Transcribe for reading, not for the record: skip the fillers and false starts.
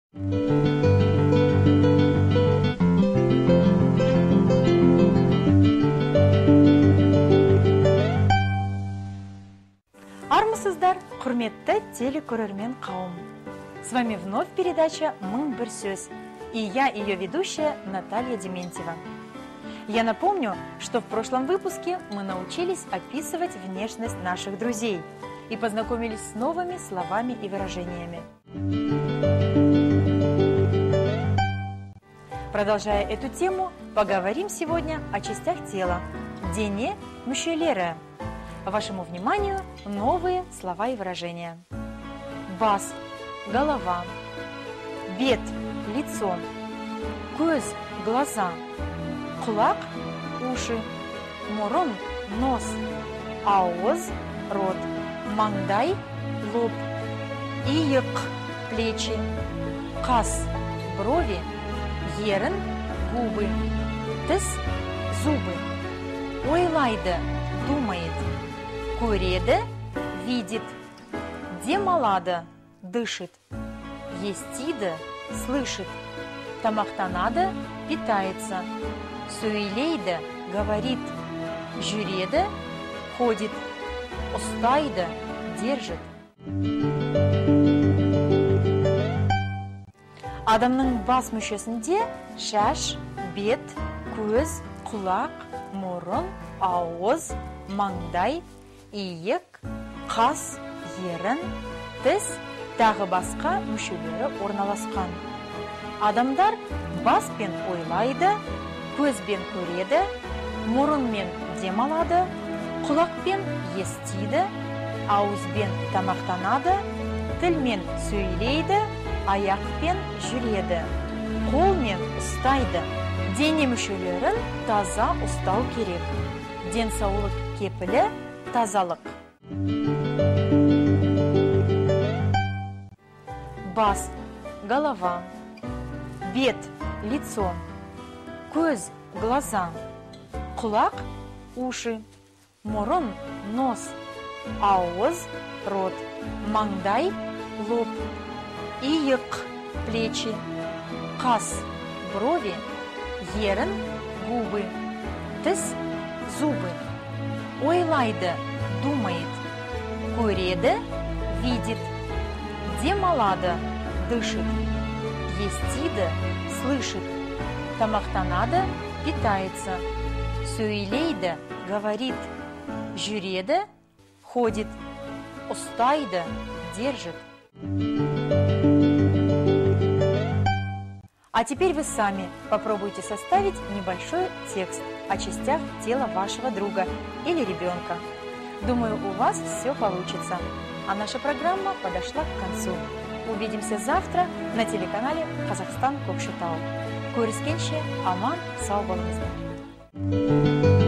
Армысыздар, құрметті телекөрермен қауым. С вами вновь передача «Мың бір сөз», и я, ее ведущая, Наталья Дементьева. Я напомню, что в прошлом выпуске мы научились описывать внешность наших друзей и познакомились с новыми словами и выражениями. Продолжая эту тему, поговорим сегодня о частях тела. Дене мүшелері. Вашему вниманию новые слова и выражения. Бас – голова. Бет – лицо. Көз – глаза. Құлақ – уши. Мұрын – нос. Ауыз – рот. Маңдай – лоб. Иық – плечи. Қас – брови. Ерін – губы. Тіс – зубы. Ойлайды – думает. Көреді – видит. Демалады – дышит. Естиді – слышит. Тамақтанады – питается. Сөйлейді – говорит. Жүреді – ходит. Ұстайды – держит. Адамның бас мүшесінде шаш, бет, көз, құлақ, мұрын, ауыз, маңдай, иық, қас, ерін, тіс, тағы басқа мүшелері орналасқан. Адамдар баспен ойлайды, көзбен көреді, мұрынмен демалады, құлақпен естиді, ауызбен тамақтанады, тілмен сөйлейді, аяқпен жүреді, қолмен ұстайды. Дене мүшелерін таза ұстау керек. Денсаулық кепілі тазалық. Бас – голова. Бет – лицо. Көз – глаза. Құлақ – уши. Мұрын – нос. Ауыз – рот. Маңдай – лоб. Иық – плечи. Қас – брови. Ерін – губы. Тіс – зубы. Ойлайды – думает. Көреді – видит. Демалады – дышит. Естиді – слышит. Тамақтанады – питается. Сөйлейді – говорит. Жүреді – ходит. Ұстайды – держит. А теперь вы сами попробуйте составить небольшой текст о частях тела вашего друга или ребенка. Думаю, у вас все получится. А наша программа подошла к концу. Увидимся завтра на телеканале «Казахстан Кокшетау». Көріскенше аман, сау болыңыздар.